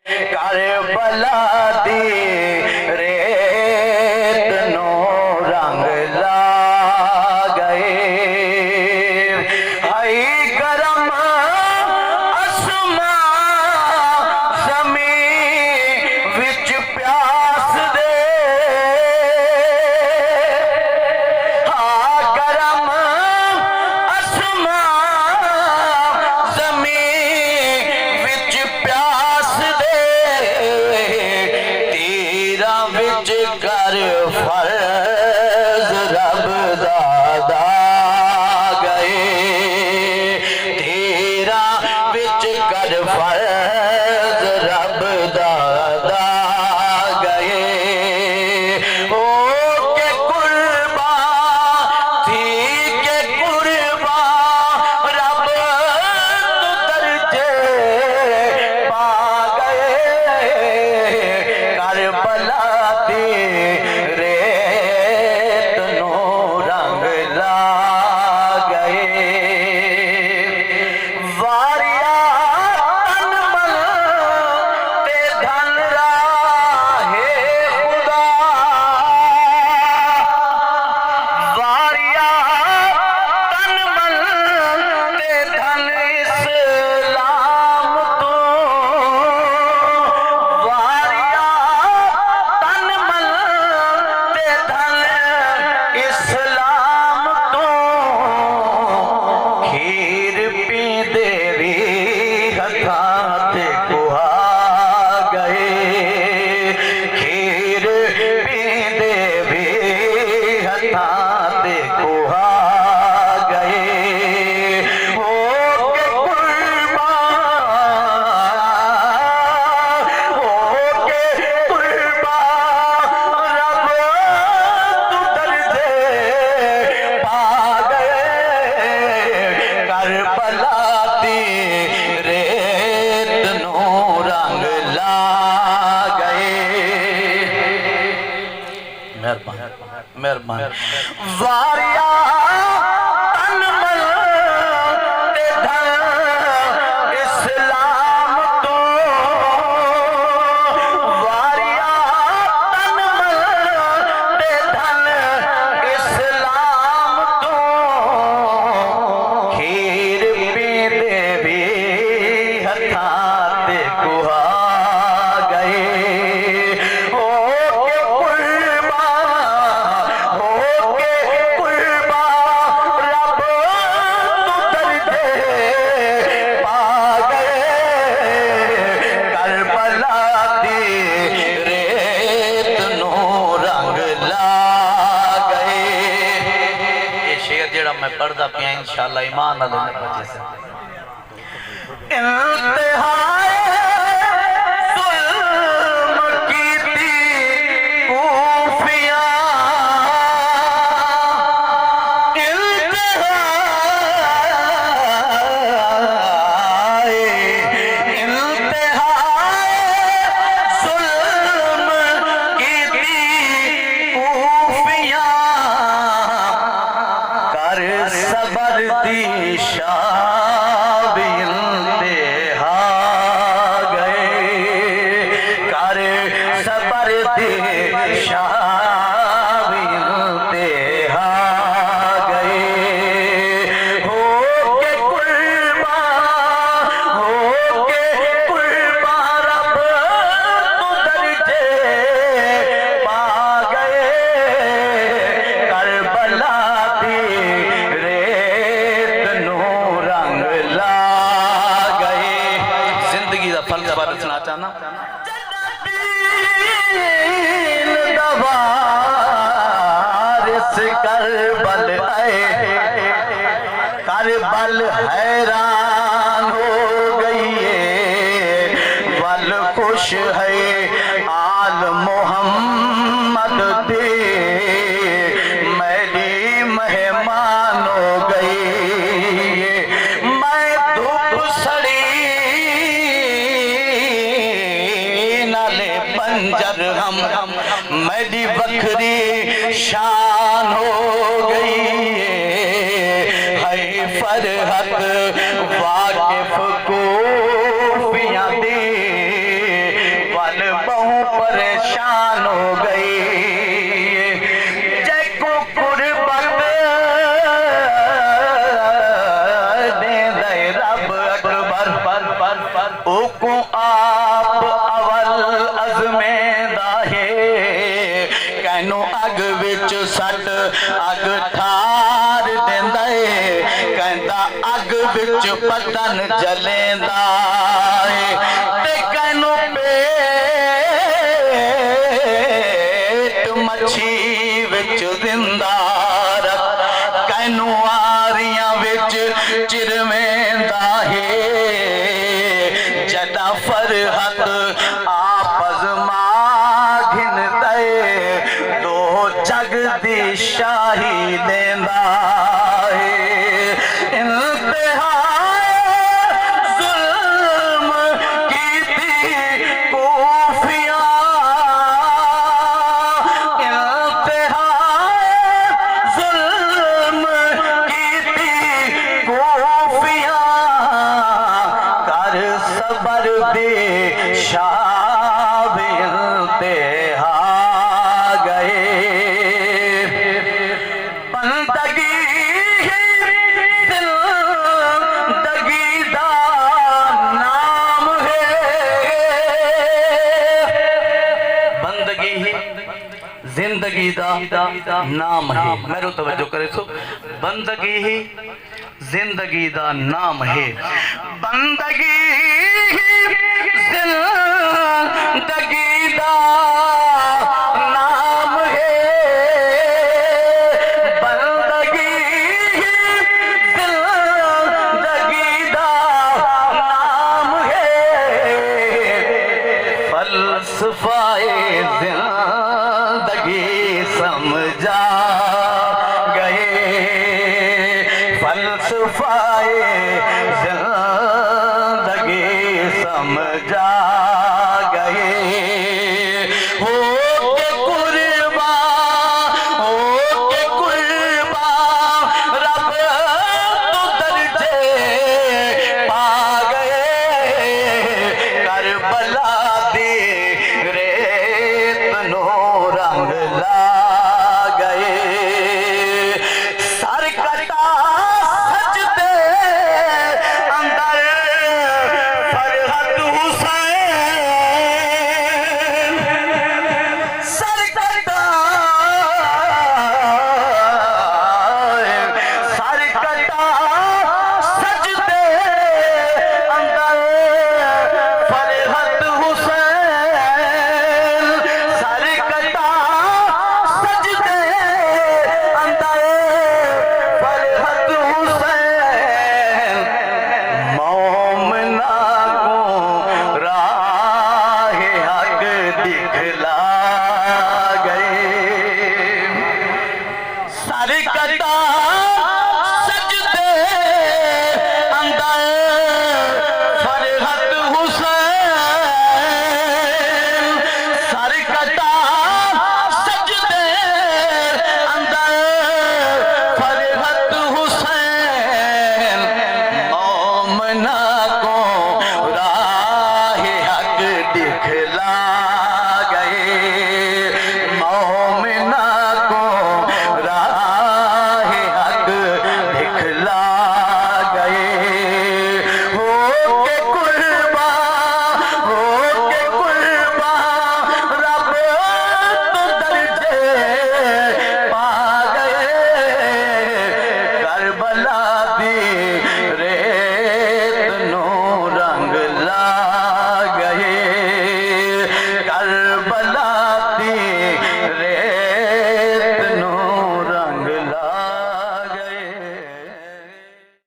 Karbala दी रेत no रंग ला गए। आई गरम आसमान ज़मीन विच प्यास दे। हाँ गरम आसमान ज़मीन विच प्यास दे। तीरा विच कर फर्ज रब दादा गए। तीरा विच कर फर्ज रब दादा गए। ओ के कुर्बान थी के कुर्बान रब तू दर्जे पा गए। करबला दी रेत नो रंग ला गए। वारिया तन मन ते धन राहे खुदा। वारिया तन मन ते धन इस्लाम तो। वारिया तन मन ते धन इस्लाम तो। खीर पी देवी हथां ते कुहा गए। खीर पी देवी हथां ते कुहा गए। हो के कुर्बान हो के कुर्बान रब तू दर्जे पा गए। करबला दी रेत नो रंग ला गए। मेहरबान मेहरबान। वारिया तन मन ते धन इस्लाम तो। वारिया तन मन ते धन इस्लाम तो। खीर पी देवी हथां ते कुहा गए। हो के कुर्बान हो के कुर्बान रब तू दर्जे पा गए। करबला दी रेत नो रंग ला गए। ये शेर जेड़ा मैं पढ़दा पिया इंशाअल्लाह ईमान नाल बचे से। इंतहाए जुल्म कीती कूफियां। इंतहाए जुल्म कीती कूफियां। कर सबर दी शाब इंतहा गए। कर सबर दी शाब इंतहा गए। हो के कुर्बान रब तू दर्जे पा गए। करबला दी रेत नो रंग ला गए। जिंदगी का फलसफा रचना चाहना। दवारिस करबल आए। करबल हैरान हो गई है। वल खुश है आल मोहम्मद दे। मेरी मेहमान हो गई। मैं धूप सड़ी नाले बंजर हम मेरी बकरी शान हो गई। है फरहत वाकिफ को पिया दे जान हो गई। जैको कुर्बत दे दे रब अकबर ओको आप अवल अजमेंदा है। कैनो अग विच सट अग ठार देंदा है। कहंदा अग विच पतन जलेंदा है। ते कैनो पेट मच्छी विच जिंदा रख। कैनो आरियां विच चिरवेंदा है। जदा फरहत आपस घिन दे दो जग दी शाही देंदा है। इंतहा जुल्म कीती कोफिया। इंतहा जुल्म कीती कोफिया। कर सबर दे शाह इंतहा गए। बंदगी जिंदगी दा नाम है। बंदगी जिंदगी दा नाम है। मेरो तवज्जो करे सो बंदगी ही जिंदगी दा नाम है। बंदगी जिंदगी दा नाम है। बंदगी जिंदगी दा नाम है। फलसफाए जिंदगी समझा गए। फलसफाए जिंदगी समझा गए। हो के कुर्बा रब तो दर्जे पा गए। करबला दे रेत नो रंग ला गए। सर कटा सजदे अंदर फरहत हुसैन। सर कटा सजदे अंदर फरहत हुसैन। सर कटा सजदे अंदर फरहत हुसैन। मोमना को राह हक दिखला गए। सर कटा सजदे अंदर फरहत हुसैन। सर कटा सजदे अंदर फरहत हुसैन। मोमना को राह हक दिखला